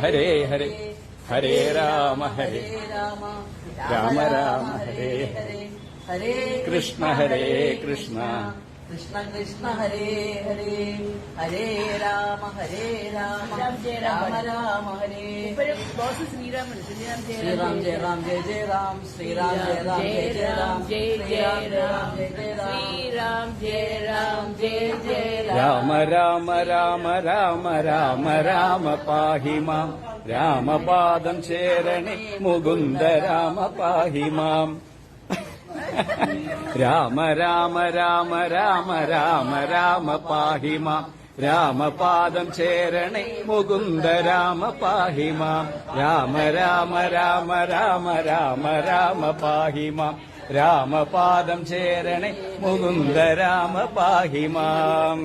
ഹരേ ഹരേ ഹരേ രാമ ഹരേ രാമ രാമ ഹരേ ഹരേ ഹരേ കൃഷ്ണ ഹരേ കൃഷ്ണ കൃഷ്ണ കൃഷ്ണ ഹരേ ഹരേ ഹരേ രാമ രാമ രാമ ഹരേ ശ്രീരാം ശ്രീറാം ജയ രാം ജയ ജയ രാം ശ്രീറാം ജയ രാം ജയ ജയ രാം ശ്രീരാം ജയ രാം ജയ ജയ രാമ രാമ രാമ രാമ രാമ രാമ പാഹി മാം രാമപാദം ചേരണേ മുകുന്ദ രാമ പാഹി മാം രാമ രാമ രാമ രാമ രാമ രാമ പാഹി മാം രാമപാദം ചേരണേ മുകുന്ദ രാമ പാഹി മാം രാമ രാമ രാമ രാമ രാമ രാമ പാഹി മാം രാമപാദം ചേരണേ മുകുന്ദ രാമ പാഹി മാം